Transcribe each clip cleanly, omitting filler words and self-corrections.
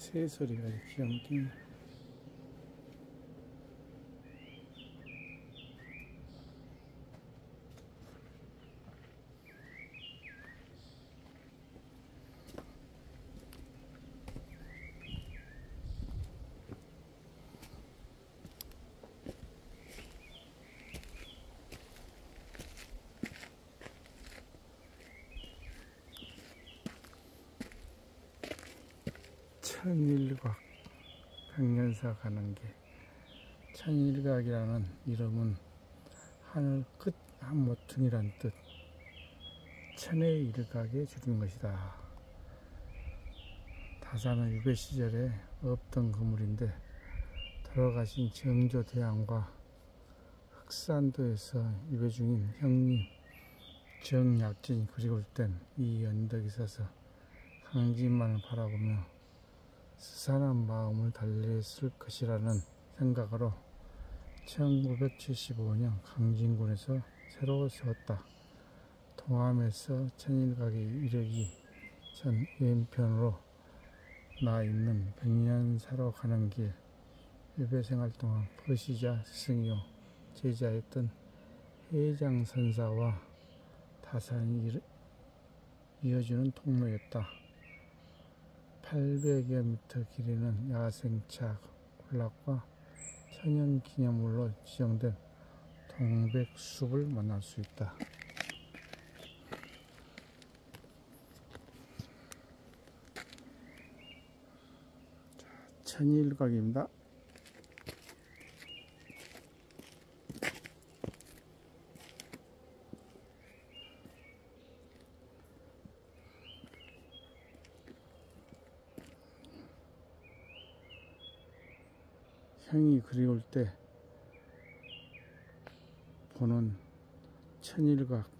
새소리가 기가 막히네. 천일각, 백년사 가는 길. 천일각이라는 이름은 하늘 끝 한 모퉁이란 뜻, 천의 일각에 줄인 것이다. 다산은 유배 시절에 없던 건물인데 돌아가신 정조대왕과 흑산도에서 유배 중인 형님 정약진이 그리울 땐 이 언덕에 서서 강진만을 바라보며 스산한 마음을 달랬을 것이라는 생각으로 1975년 강진군에서 새로 세웠다. 동암에서 천일각에 이르기 전 왼편으로 나 있는 백년사로 가는 길, 유배생활 동안 거시자 스승이요 제자였던 해장선사와 다산이 이어주는 통로였다. 800여 미터 길이는 야생차 군락과 천연기념물로 지정된 동백숲을 만날 수 있다. 천일각입니다. 형이 그리울 때 보는 천일각.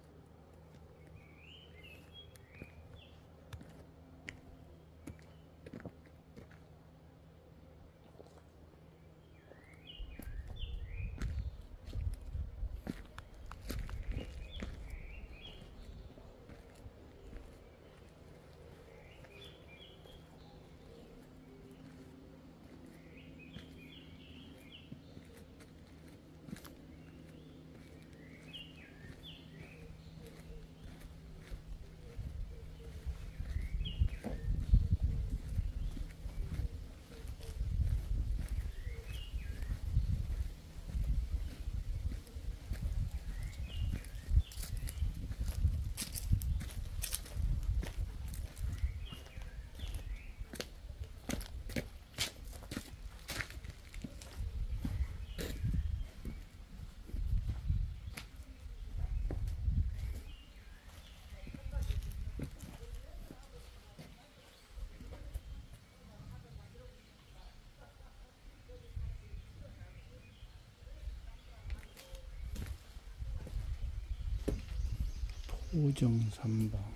오정삼방.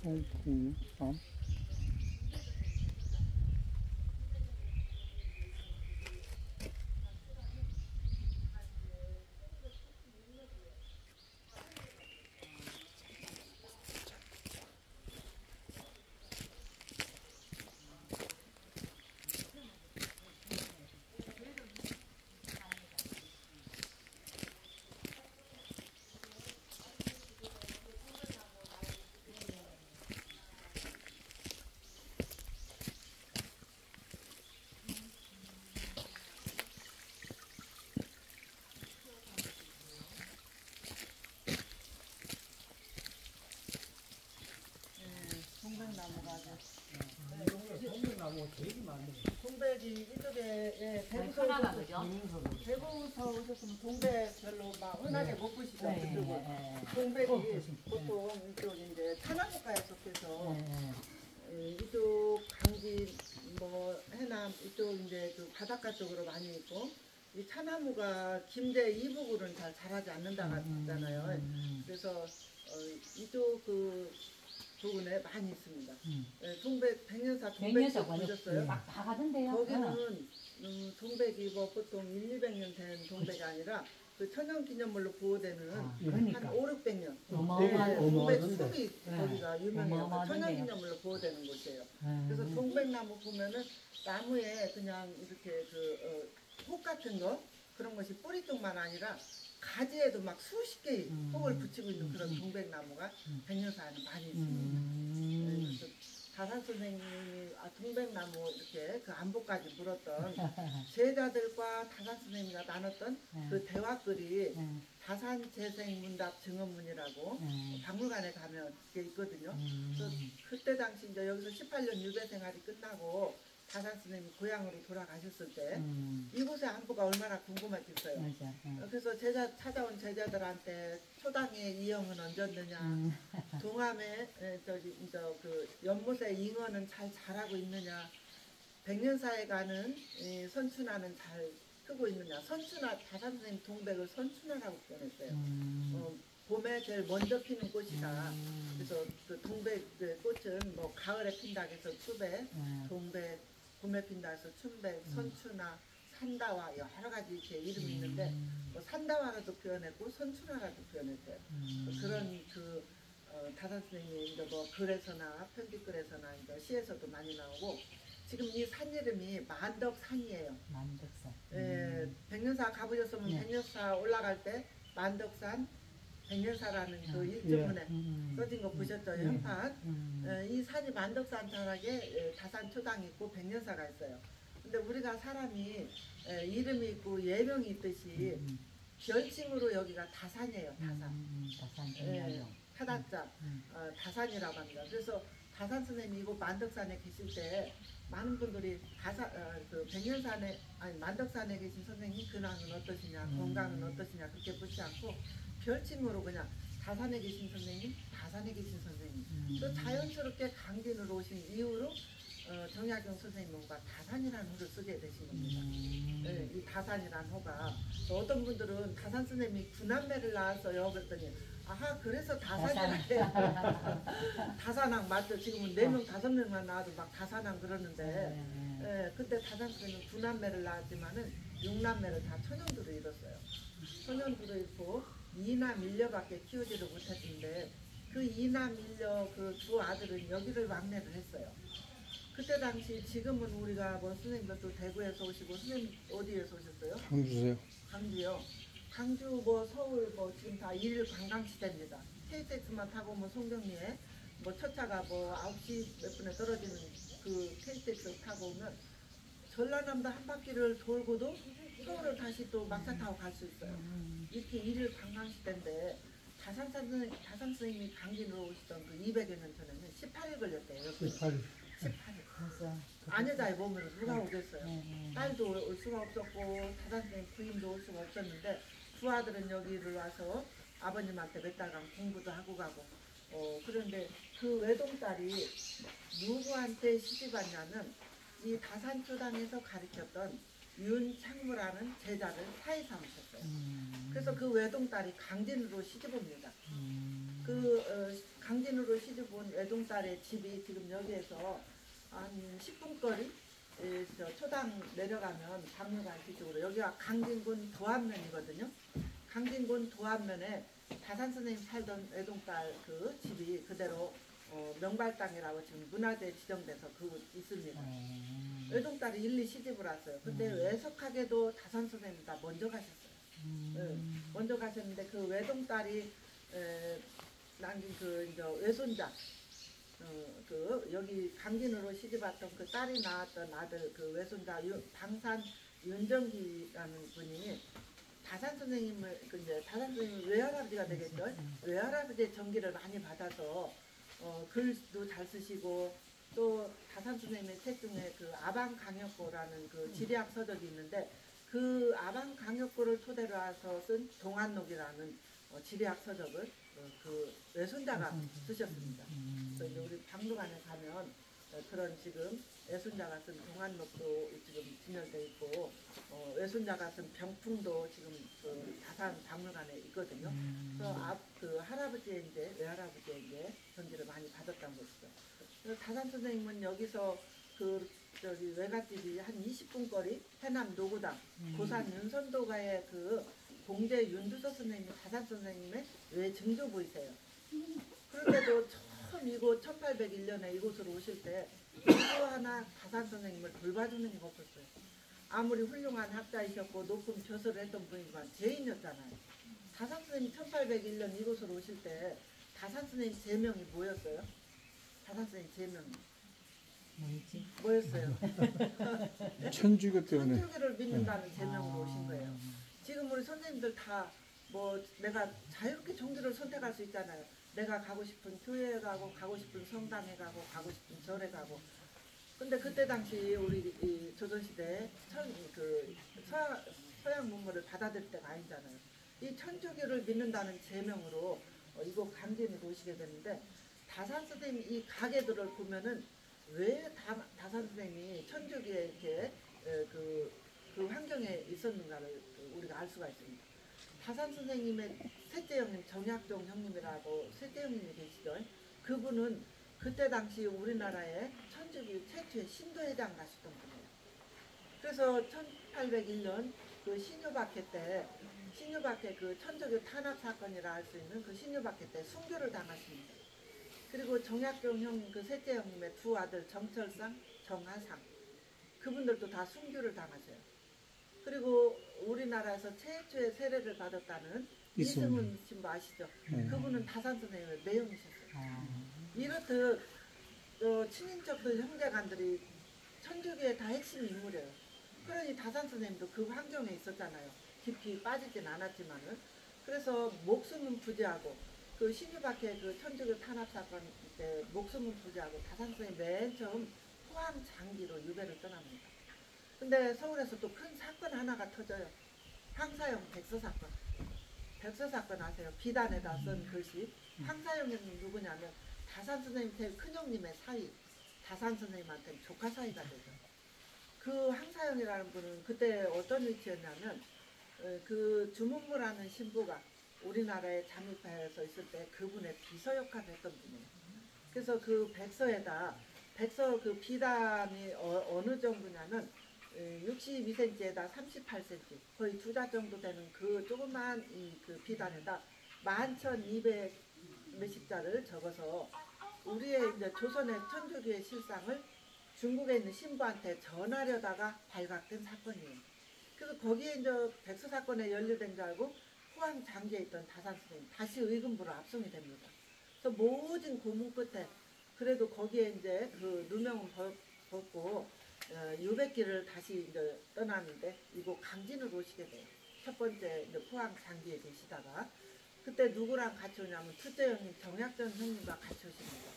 송풍암. 동백나무 되게 많네. 동백이 이쪽에 대구서 오셨으면 동백 별로 막 흔하게 못 보시죠. 그쪽은 동백이 보통 이쪽 이제 천안국가에 속해서 이쪽 강진 뭐 해남 이쪽 이제 그 바닷가 쪽으로 많이 있고 이 차나무가 김제 이북으로는 잘 자라지 않는다 하잖아요. 그래서 이쪽 그 부근에 많이 있습니다. 동백 백년사 동백 보셨어요? 막 가던데요. 거기는 동백이 뭐 보통 1, 200년 된 동백이 아니라 그 천연기념물로 보호되는 그러니까. 한 5, 600년. 어마어마한 동백 어마어마한데. 숲이 네. 거기가 유명해요. 어마어마하겠네요. 천연기념물로 보호되는 곳이에요. 그래서 동백나무 보면은 나무에 그냥 이렇게 혹 같은 거 그런 것이 뿌리 쪽만 아니라 가지에도 막 수십 개의 혹을 붙이고 있는 그런 동백나무가 백년사 안에 많이 있습니다. 네, 그래서 다산 선생님이 동백나무 이렇게 그 안보까지 물었던 제자들과 다산 선생님과 나눴던 그 대화글이 다산 재생문답 증언문이라고 박물관에 가면 그게 있거든요. 그래서 그때 당시 이제 여기서 18년 유배 생활이 끝나고 다산 선생님이 고향으로 돌아가셨을 때 이곳의 안보가 얼마나 궁금했겠어요. 맞아. 그래서 찾아온 제자들한테 초당에 이영은 얹었느냐, 동암에 그 연못에 잉어는 잘 자라고 있느냐, 백년사에 가는 선춘하는 잘 크고 있느냐. 선춘하 다산 선생님 동백을 선춘하라고 표현했어요. 봄에 제일 먼저 피는 꽃이다. 그래서 그 동백 그 꽃은 뭐 가을에 핀다 해서 추백, 동백, 봄에 핀다 해서 춘백, 선춘하, 산다와 여러 가지 이렇게 이름이 있는데 뭐 산다와라도 표현했고 선춘하라도 표현했어요. 그런 다산 선생님이 이제 뭐 글에서나 편집글에서나 이제 시에서도 많이 나오고 지금 이 산 이름이 만덕산이에요. 만덕산. 예, 백년사 가보셨으면 네. 백년사 올라갈 때 만덕산 백년사라는 그 일주문에 써진 거 보셨죠? 현판. 이 산이 만덕산 자락에 다산 초당이 있고 백년사가 있어요. 근데 우리가 사람이 이름이 있고 예명이 있듯이 별칭으로 여기가 다산이에요. 다산. 다산. 예, 타다자 다산이라고 합니다. 그래서 다산 선생님이 이곳 만덕산에 계실 때 많은 분들이 그 백년산에 아니 만덕산에 계신 선생님 근황은 어떠시냐, 건강은 어떠시냐 그렇게 묻지 않고 별칭으로 그냥 다산에 계신 선생님, 다산에 계신 선생님. 또 자연스럽게 강진으로 오신 이후로 정약용 선생님과 다산이라는 호를 쓰게 되신 겁니다. 네, 이 다산이라는 호가 어떤 분들은 다산 선생님이 구남매를 낳았어요. 그랬더니 아하 그래서 다산이라 다산왕 맞죠? 지금은 4명 5명만 낳아도 막 다산왕 그러는데 그때 다산 선생님은 구남매를 낳았지만은 6남매를 다 천연두로 잃었어요. 천연두로 잃고 2남 1녀밖에 키우지를 못했는데 그 2남 1녀 그 두 아들은 여기를 왕래를 했어요. 그때 당시 지금은 우리가 뭐 선생님도 대구에서 오시고 선생님 어디에서 오셨어요? 광주세요. 광주요. 광주 뭐 서울 뭐 지금 다 일일 관광 시대입니다. KTX만 타고 뭐 송정리에 뭐 첫 차가 뭐 9시 몇 분에 떨어지는 그 KTX 타고 오면 전라남도 한 바퀴를 돌고도 서울을 다시 또 막차 타고 갈 수 있어요. 이렇게 일일 관광 시대인데 다산 선생님이 강진으로 오시던 그 200여 년 전에는 18일 걸렸대요. 18일. 18일. 그래서 아내자의 몸으로 누가 오겠어요. 딸도 올 수가 없었고 다산 선생님 부인도 올 수가 없었는데 두 아들은 여기를 와서 아버님한테 몇 달간 공부도 하고 가고 그런데 그 외동딸이 누구한테 시집 왔냐면 이 다산초당에서 가르쳤던 윤창무라는 제자를 사이 삼으셨어요. 그래서 그 외동딸이 강진으로 시집 옵니다. 강진으로 시집 온 외동딸의 집이 지금 여기에서 한 10분 거리 초당 내려가면 박물관 뒤쪽으로 여기가 강진군 도안면이거든요. 강진군 도안면에 다산 선생님 살던 외동딸 그 집이 그대로 명발당이라고 지금 문화재 지정돼서 그곳 있습니다. 외동딸이 1, 2 시집을 왔어요. 근데 외석하게도 다산 선생님보다 먼저 가셨어요. 먼저 가셨는데 그 외동딸이 남긴 그 이제 외손자 여기 강진으로 시집 왔던 그 딸이 낳았던 아들 그 외손자 방산 윤정기라는 분이 다산 선생님을 이제 다산 선생님 외할아버지가 되겠죠. 외할아버지의 전기를 많이 받아서 글도 잘 쓰시고 또 다산 선생님의 책 중에 그 아방강역고라는 그 지리학 서적이 있는데 그 아방강역고를 토대로 해서 쓴 동안록이라는 지리학 서적을 그 외손자가 쓰셨습니다. 그래서 우리 박물관에 가면 그런 지금 외손자가 쓴 동안록도 지금 진열되어 있고 외손자가 쓴 병풍도 지금 그 다산 박물관에 있거든요. 그래서 그 할아버지의 이제 외할아버지의 이제 전지를 많이 받았던 것이죠. 그래서 다산 선생님은 여기서 그 저기 외갓집이 한 20분 거리 해남 노구당 고산 윤선도가의 그 봉제 윤두서 선생님, 다산 선생님의 외 증조부이세요. 그런데도 처음 이곳 1801년에 이곳으로 오실 때 누구 하나 다산 선생님을 돌봐주는 이가 없었어요. 아무리 훌륭한 학자이셨고 높은 벼슬을 했던 분이지만 죄인이었잖아요. 다산 선생님 1801년 이곳으로 오실 때 다산 선생님 제명이 뭐였어요? 다산 선생님 제명이 뭐였어요? 천주교 때문에. 천주교를 믿는다는 제명으로 오신 거예요. 지금 우리 선생님들 다 뭐 내가 자유롭게 종교를 선택할 수 있잖아요. 내가 가고 싶은 교회에 가고 가고 싶은 성당에 가고 가고 싶은 절에 가고. 근데 그때 당시 우리 이 조선시대 서양 문물을 받아들일 때가 아니잖아요. 이 천주교를 믿는다는 제명으로 이곳 강진으로 오시게 되는데 다산 선생님 이 가게들을 보면은 왜 다산 선생님이 천주교에 이렇게 그 환경에 있었는가를 우리가 알 수가 있습니다. 다산 선생님의 셋째 형님 정약종 형님이라고 셋째 형님이 계시죠. 그분은 그때 당시 우리나라의 천주교 최초의 신도회장 가셨던 분이에요. 그래서 1801년 그 신유박해 때 신유박해 그 천주교 탄압 사건이라 할 수 있는 그 신유박해 때 순교를 당하십니다. 그리고 정약종 형님 그 셋째 형님의 두 아들 정철상, 정하상 그분들도 다 순교를 당하셔요. 그리고 우리나라에서 최초의 세례를 받았다는 이승훈 신부 아시죠? 그분은 다산 선생님의 매형이셨어요. 이렇듯 친인척들 형제간들이 천주교의 다 핵심 인물이에요. 그러니 다산 선생님도 그 환경에 있었잖아요. 깊이 빠지진 않았지만은. 그래서 목숨은 부지하고 그 신유박해 그 천주교 탄압 사건 때 목숨은 부지하고 다산 선생님 맨 처음 포항 장기로 유배를 떠납니다. 근데 서울에서 또 큰 사건 하나가 터져요. 황사영 백서 사건. 백서 사건 아세요? 비단에다 쓴 글씨. 황사영은 누구냐면 다산 선생님 제일 큰형님의 사위. 다산 선생님한테는 조카 사이가 되죠. 그 황사영이라는 분은 그때 어떤 위치였냐면 그 주문무라는 신부가 우리나라에 잠입해서 있을 때 그분의 비서 역할을 했던 분이에요. 그래서 그 백서에다 백서 그 비단이 어느 정도냐면 62cm에다 38cm 거의 2자 정도 되는 그 조그만 그 비단에다 11,200 몇십 자를 적어서 우리의 이제 조선의 천주교의 실상을 중국에 있는 신부한테 전하려다가 발각된 사건이에요. 그래서 거기에 이제 백서 사건에 연루된 줄 알고 포항 장기에 있던 다산 선생님 다시 의금부로 압송이 됩니다. 그래서 모진 고문 끝에 그래도 거기에 이제 그 누명은 벗고 유백길을 다시 이제 떠나는데 이곳 강진으로 오시게 돼요. 첫 번째 이제 포항 장기에 계시다가 그때 누구랑 같이 오냐면 둘째 형님 정약전 형님과 같이 오십니다.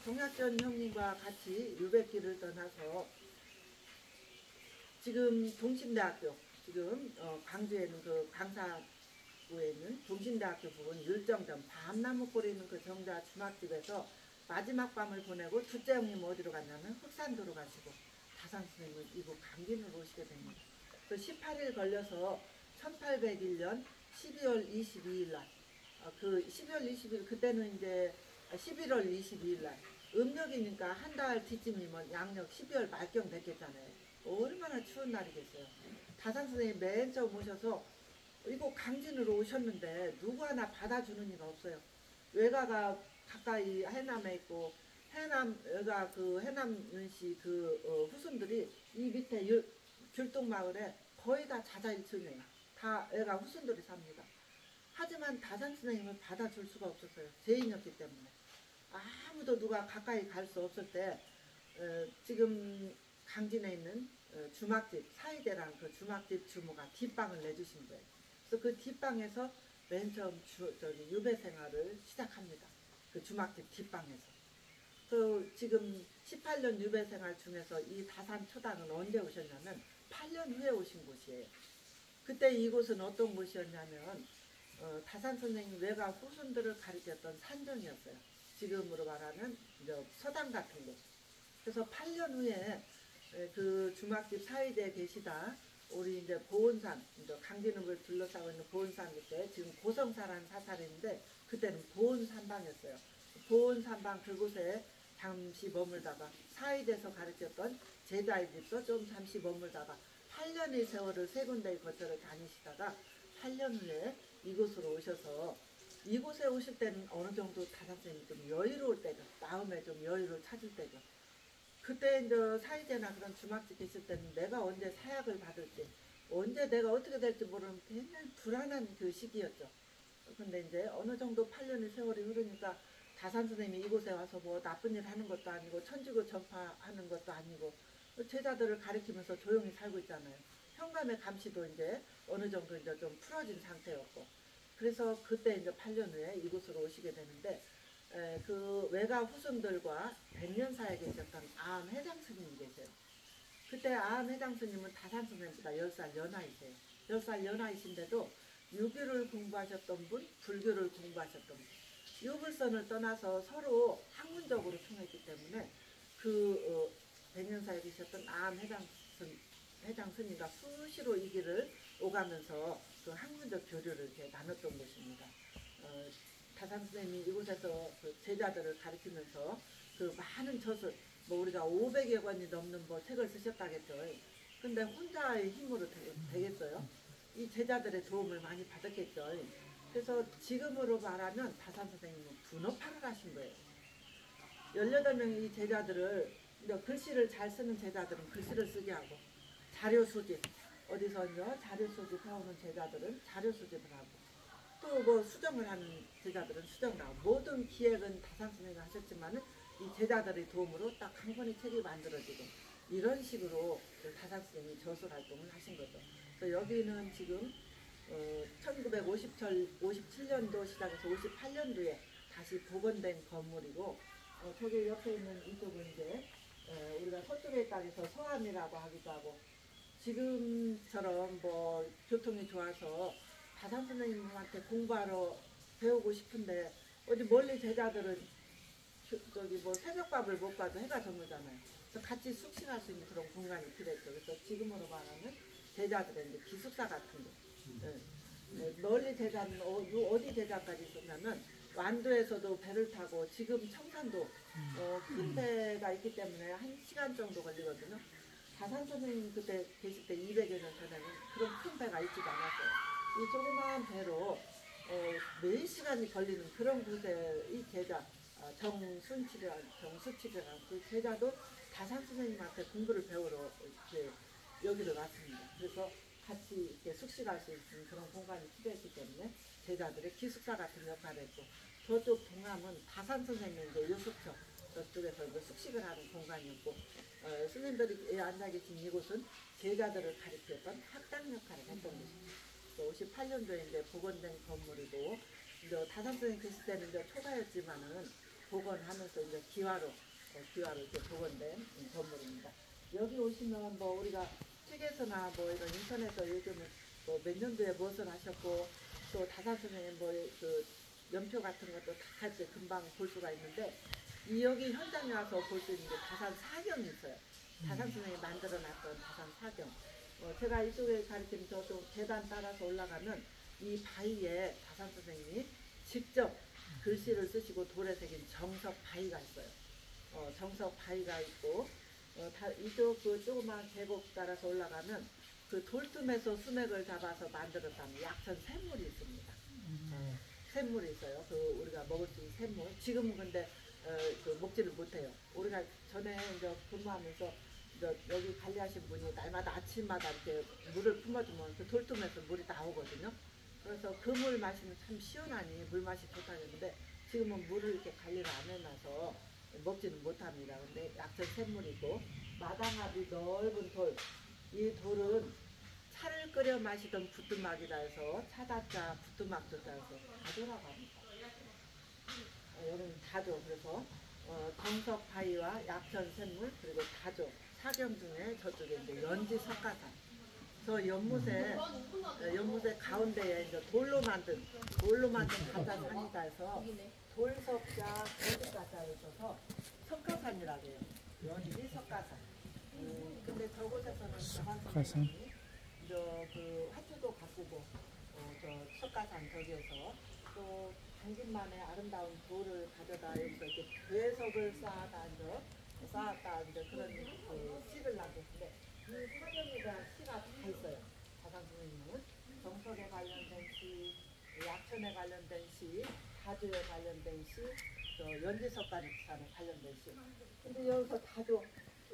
정약전 형님과 같이 유백길을 떠나서 지금 동신대학교 지금 광주에는 그 강사구에 있는 동신대학교 부근 율정점 밤나무골에 있는 그 정자 주막집에서 마지막 밤을 보내고 둘째 형님 어디로 갔냐면 흑산도로 가시고 다산 선생님은 이곳 강진으로 오시게 됩니다. 그 18일 걸려서 1801년 12월 22일 날 그 12월 20일 그때는 이제 11월 22일 날 음력이니까 한 달 뒤쯤이면 양력 12월 말경 됐겠잖아요. 얼마나 추운 날이겠어요. 다산 선생님 맨 처음 오셔서 이곳 강진으로 오셨는데 누구 하나 받아주는 이가 없어요. 외가가 가까이 해남에 있고 해남가 그 해남시 그 후손들이 이 밑에 귤동마을에 거의 다 자자일층이에요. 다 애가 후손들이 삽니다. 하지만 다산 선생님을 받아줄 수가 없었어요. 죄인이었기 때문에. 아무도 누가 가까이 갈 수 없을 때 지금 강진에 있는 주막집 사이대라는 그 주막집 주모가 뒷방을 내주신 거예요. 그래서 그 뒷방에서 맨 처음 유배 생활을 시작합니다. 그 주막집 뒷방에서. 그 지금 18년 유배 생활 중에서 이 다산 초당은 언제 오셨냐면 8년 후에 오신 곳이에요. 그때 이곳은 어떤 곳이었냐면 다산 선생님 외가 후손들을 가리켰던 산정이었어요. 지금으로 말하는 이제 서당 같은 곳. 그래서 8년 후에 그 주막집 사이대에 계시다 우리 이제 보은산, 이제 강진읍을 둘러싸고 있는 보은산 밑에 지금 고성사라는 사찰인데 그때는 보은산방이었어요. 보은산방 그곳에 잠시 머물다가 사이돼서 가르쳤던 제자의 집도 좀 잠시 머물다가 8년의 세월을 세 군데의 거처를 다니시다가 8년 후에 이곳으로 오셔서 이곳에 오실 때는 어느 정도 다산쌤이 좀 여유로울 때죠. 마음에 좀 여유를 찾을 때죠. 그때 이제 사이제나 그런 주막집 계실 때는 내가 언제 사약을 받을지, 언제 내가 어떻게 될지 모르는 굉장히 불안한 그 시기였죠. 근데 이제 어느 정도 8년의 세월이 흐르니까 다산 선생님이 이곳에 와서 뭐 나쁜 일 하는 것도 아니고 천주교 전파하는 것도 아니고 제자들을 가리키면서 조용히 살고 있잖아요. 현감의 감시도 이제 어느 정도 이제 좀 풀어진 상태였고, 그래서 그때 이제 8년 후에 이곳으로 오시게 되는데, 그 외가 후손들과 100년 사이에 계셨던 아암 회장 스님이 계세요. 그때 아암 회장 스님은 다산 선생님보다 10살 연하이세요. 10살 연하이신데도 유교를 공부하셨던 분, 불교를 공부하셨던 분, 유불선을 떠나서 서로 학문적으로 통했기 때문에 그 100년 사이에 계셨던 아암 회장 스님과 수시로 이 길을 오가면서 그 학문적 교류를 이렇게 나눴던 곳입니다. 다산 선생님이 이곳에서 그 제자들을 가르치면서 그 많은 젖을, 뭐 우리가 500여 권이 넘는 뭐 책을 쓰셨다겠죠. 근데 혼자의 힘으로 되겠어요? 이 제자들의 도움을 많이 받았겠죠. 그래서 지금으로 말하면 다산 선생님은 분업화를 하신 거예요. 18명의 이 제자들을, 글씨를 잘 쓰는 제자들은 글씨를 쓰게 하고, 자료 수집, 어디서 자료 수집해오는 제자들은 자료 수집을 하고, 또 뭐 수정을 하는 제자들은 수정을 하고, 모든 기획은 다산 선생님이 하셨지만은 이 제자들의 도움으로 딱 한 권의 책이 만들어지고, 이런 식으로 다산 선생님이 저술 활동을 하신 거죠. 그래서 여기는 지금 1957년도 시작해서 58년도에 다시 복원된 건물이고, 저기 옆에 있는 이쪽은 이제 우리가 서쪽의 땅에서 서암이라고 하기도 하고, 지금처럼 뭐 교통이 좋아서 다산 선생님한테 공부하러 배우고 싶은데 어디 멀리 제자들은 저기 뭐 새벽밥을 못 가도 해가 저무잖아요. 그래서 같이 숙식할 수 있는 그런 공간이 필요했죠. 그래서 지금으로 말하면 제자들의 이제 기숙사 같은 거. 멀리 제자는 어디 제자까지 있었냐면 완도에서도 배를 타고, 지금 청산도 큰 배가 있기 때문에 1시간 정도 걸리거든요. 다산 선생님 그때 계실 때 200여 년 전에는 그런 큰 배가 있지도 않았어요. 이 조그마한 배로 몇 시간이 걸리는 그런 곳에 이 제자 정수치라는 그 제자도 다산 선생님한테 공부를 배우러 이렇게 여기로 왔습니다. 그래서 같이 이렇게 숙식할 수 있는 그런 공간이 필요했기 때문에 제자들의 기숙사 같은 역할을 했고, 저쪽 동암은 다산 선생님의 이제 요속처 저쪽에서 이제 숙식을 하는 공간이었고, 스님들이 앉아 계신 이곳은 제자들을 가리켰던 학당 역할을 했던 곳입니다. 58년도에 이제 복원된 건물이고, 이제 다산 선생님 계실 때는 이제 초가였지만은 복원하면서 이제 기와로 이렇게 복원된 건물입니다. 여기 오시면 뭐 우리가 책에서나 뭐 이런 인터넷에서 요즘은 뭐 몇 년도에 무엇을 하셨고, 또 다산 선생님 뭐 그 연표 같은 것도 다 이제 금방 볼 수가 있는데, 이 여기 현장에 와서 볼 수 있는 게 다산 사경이 있어요. 다산 선생님이 만들어놨던 다산 사경. 제가 이쪽에 가르치는 저쪽 계단 따라서 올라가면 이 바위에 다산 선생님이 직접 글씨를 쓰시고 돌에 새긴 정석 바위가 있어요. 정석 바위가 있고, 이쪽 그 조그만 계곡 따라서 올라가면 그 돌틈에서 수맥을 잡아서 만들었다는 약천 샘물이 있습니다. 샘물이 있어요. 그 우리가 먹을 수 있는 샘물. 지금은 근데 그 먹지를 못해요. 우리가 전에 이제 근무하면서 이제 여기 관리하신 분이 날마다 아침마다 이렇게 물을 품어주면 그 돌틈에서 물이 나오거든요. 그래서 그 물 마시면 참 시원하니 물맛이 좋다는데, 지금은 물을 이렇게 관리를 안 해놔서 먹지는 못합니다. 근데 약천 샘물이고, 마당앞이 넓은 돌, 이 돌은 차를 끓여 마시던 부뚜막이라 해서 차다자 부뚜막도 따서 다조라고 합니다. 여기는 다조. 그래서 정석 바위와 약천 샘물, 그리고 다조, 사경 중에 저쪽에 이제 연지 석가산. 저 연못에 가운데에 이제 돌로 만든 가짜산이다 해서 돌석자 거짓가짜를 써서 석가산이라고 해요. 연지 석가산. 근데 저곳에서는 석가산. 그 화투도 가꾸고, 저 석가산 저기에서 또 당진만의 아름다운 돌을 가져다 여기서 이렇게 배석을 쌓았다 이제 그런 그 시를 남겼는데 이 사경이가 시가 다 있어요. 다산 선생님은 정석에 관련된 시, 약천에 관련된 시, 다주에 관련된 시, 또 연지석가리산에 관련된 시. 근데 여기서 다주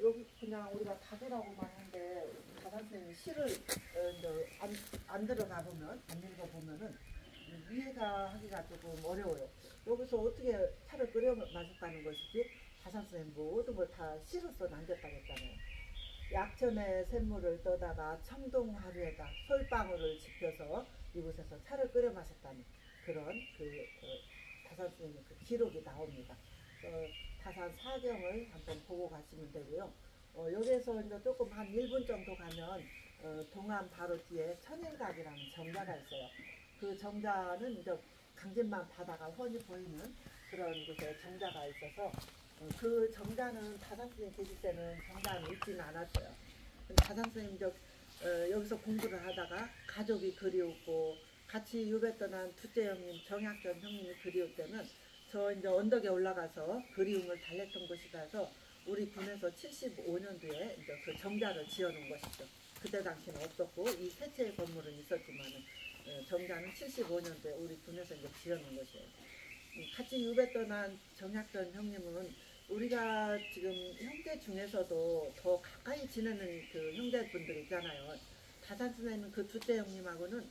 여기 그냥 우리가 다주라고만 하는데 다산 선생님 시를 이제 안 들어가 보면 안 읽어 보면은 이해가 하기가 조금 어려워요. 여기서 어떻게 차를 끓여 마셨다는 것이지 다산 선생님 모든 걸 다 시로써 남겼다고 했잖아요. 약천에 샘물을 떠다가 청동 하루에다 솔방울을 지펴서 이곳에서 차를 끓여 마셨다는 그런 다산 선생님 그 기록이 나옵니다. 다산 사경을 한번 보고 가시면 되고요. 여기에서 이제 조금 한 1분 정도 가면 동암 바로 뒤에 천일각이라는 정자가 있어요. 그 정자는 이제 강진만 바다가 훤히 보이는 그런 곳에 정자가 있어서 그 정자는 다산 선생님 계실 때는 정자는 있지는 않았어요. 다산 선생님 여기서 공부를 하다가 가족이 그리웠고 같이 유배 떠난 둘째 형님 정약전 형님이 그리울 때는 저 이제 언덕에 올라가서 그리움을 달랬던 곳이라서 우리 군에서 75년도에 이제 그 정자를 지어놓은 것이죠. 그때 당시는 없었고 이 세 채의 건물은 있었지만은 정자는 75년도에 우리 군에서 이제 지어놓은 것이에요. 같이 유배 떠난 정약전 형님은 우리가 지금 형제 중에서도 더 가까이 지내는 그 형제분들 있잖아요. 다산 선생님은 그 둘째 형님하고는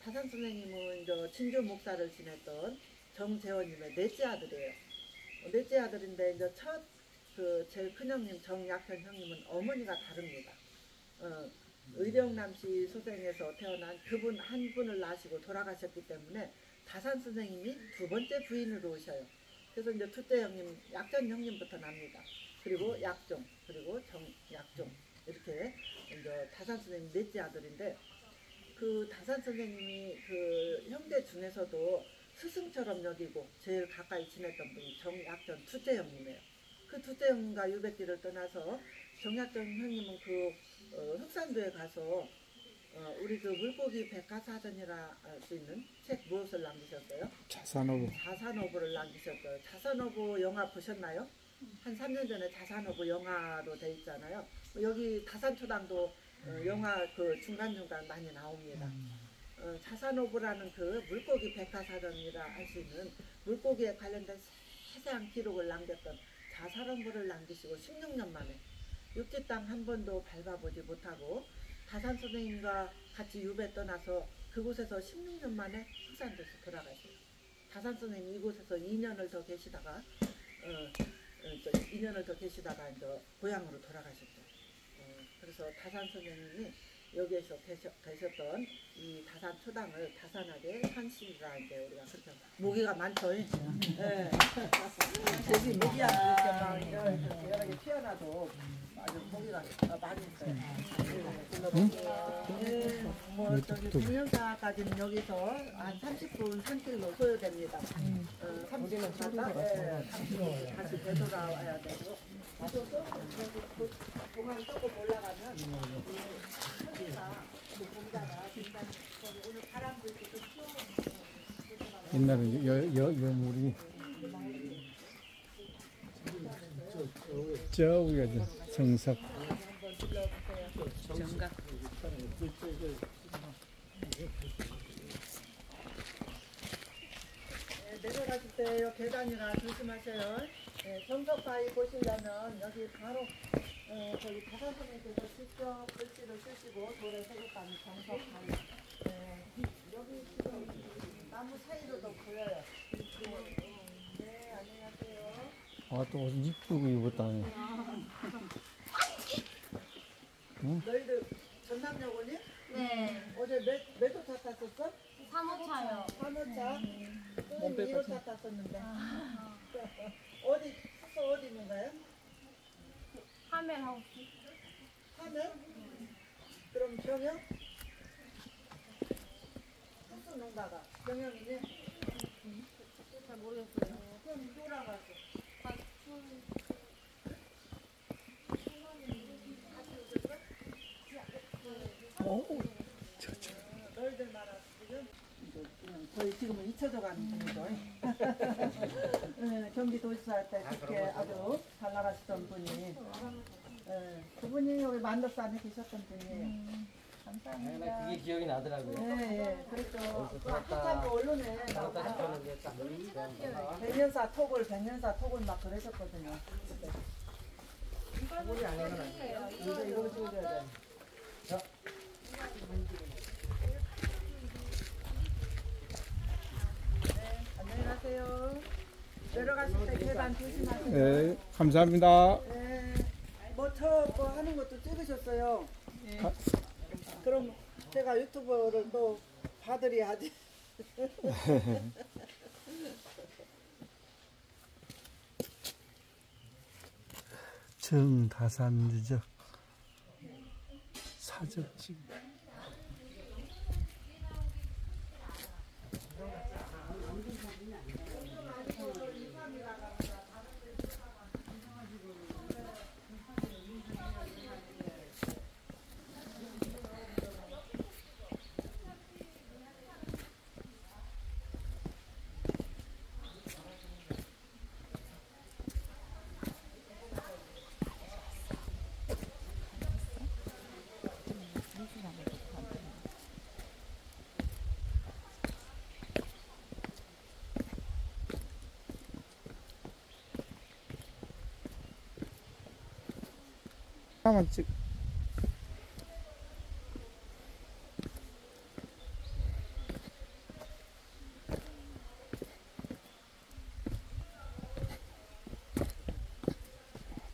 다산 선생님은 이제 진주 목사를 지냈던 정재원님의 넷째 아들이에요. 넷째 아들인데 이제 첫 그 제일 큰 형님 정약전 형님은 어머니가 다릅니다. 의령남씨 소생에서 태어난 그분 한 분을 낳으시고 돌아가셨기 때문에 다산 선생님이 두 번째 부인으로 오셔요. 그래서 이제 둘째 형님 약전 형님부터 납니다. 그리고 약종 그리고 정약종 이렇게 이제 다산 선생님 넷째 아들인데 그 다산 선생님이 그 형제 중에서도 스승처럼 여기고 제일 가까이 지냈던 분이 정약전 둘째 형님이에요. 그 둘째 형님과 유배길을 떠나서 정약전 형님은 그 흑산도에 가서 우리 그 물고기 백과사전이라 할 수 있는 책 무엇을 남기셨어요? 자산어부. 자산어부를 남기셨어요. 자산어부 영화 보셨나요? 한 3년 전에 자산어부 영화로 돼 있잖아요. 여기 다산초당도 영화 그 중간중간 많이 나옵니다. 자산어부라는 그 물고기 백과사전이라 할 수 있는 물고기에 관련된 세세한 기록을 남겼던 자산어부를 남기시고 16년 만에 육지 땅 한 번도 밟아보지 못하고 다산 선생님과 같이 유배 떠나서 그곳에서 16년 만에 흑산도에서 돌아가셔요. 다산 선생님 이곳에서 2년을 더 계시다가 2년을 더 계시다가 이제 고향으로 돌아가셨죠. 그래서 다산 선생님이 여기에서 계셨던 이 다산 초당을 다산하게 산시라 이제 우리가 그렇게 모기가 많죠. 네. 여기 모기야 이렇게 여러 개 튀어나도 아주 모기가 많이 있어요. 뭐 저기 중년사까지는 여기서 한 30분 산길로 소요됩니다. 30분 갔다 다시 되돌아와야 되고 공항 조금 올라가면 여기가 그 공자가 오늘 바람 불 때 좀 옛날에 여물이 저기가 정석. 정각. 내려가실 때 계단이라 조심하세요. 정석바위 보시려면 여기 바로 저기 다산선생님께서 직접 글씨를 쓰시고 돌에 새겼다는 정석바위. 여기 지금 나무 사이로도 보여요. 네, 안녕하세요. 아, 또 옷 이쁘게 입었다네. 응? 너희들 전남역 오니? 네, 어제 몇 호차 탔었어? 3호차요. 3호차? 선생님 1호차 탔었는데. 어디, 숙소 어디 있는가요? 하멜하우스. 하면? 그럼 병영? 숙소 농가가 병영이니? 잘 모르겠어요. 그럼 누구랑 갔어? 오, 저. 너희들 말아 지금? 그냥 거의 지금은 잊혀져 가는 분이죠. 경기도지사 할 때 그렇게 아주 잘 나가시던 분이, 그분이 여기 만덕산에 계셨던 분이에요. 감사합니다. 그게 기억이 나더라고요. 네, 그랬죠. 한참 언론에 나왔죠. 백년사 톡을 막 그러셨거든요. 우리 안 해서 안 돼. 이거 찍어줘야 돼. 안녕히 가세요. 내려가실 때 계단 조심하세요. 네, 감사합니다. 네. 뭐 하는 것도 찍으셨어요. 아. 그럼 제가 유튜브를 또 봐드려야지. 정다산유적 사적지. 하나만 찍.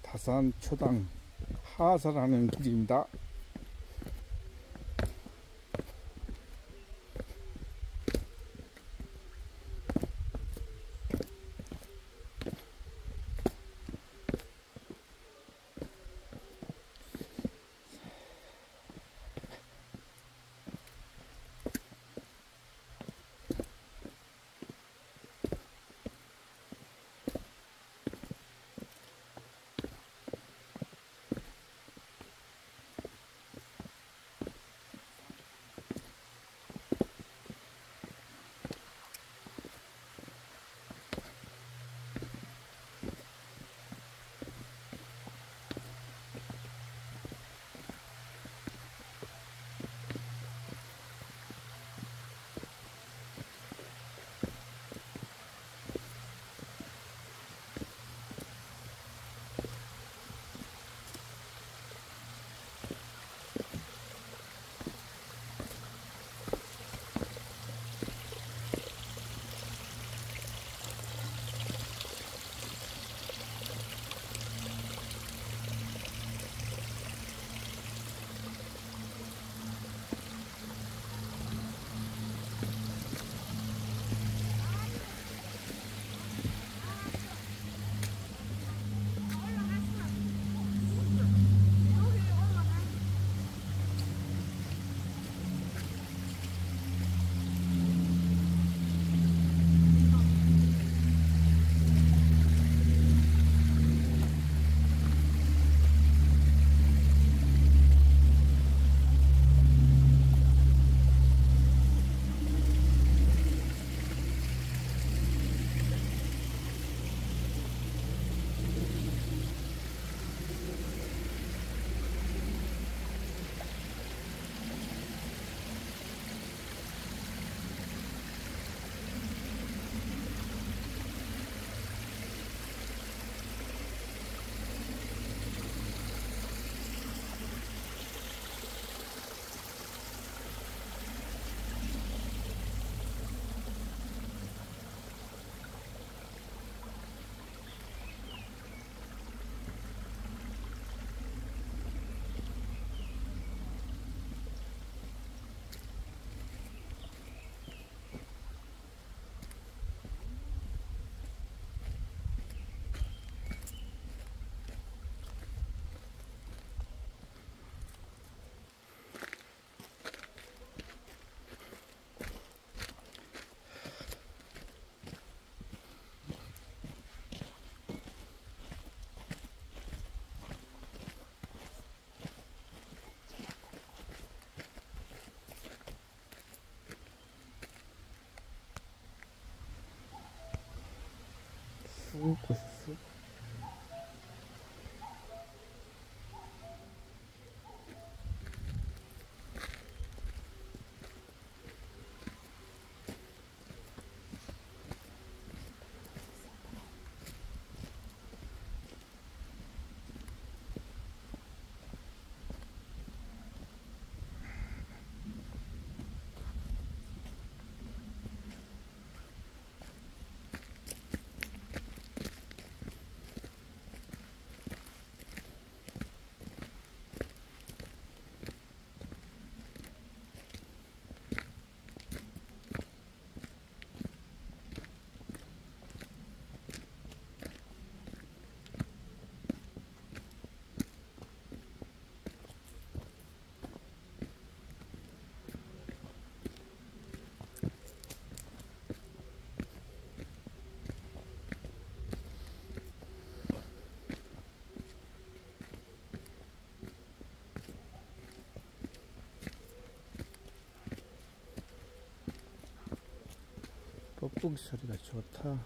다산 초당 하설하는 길입니다. 웃고 있었어. 뻐꾸기 소리가 좋다.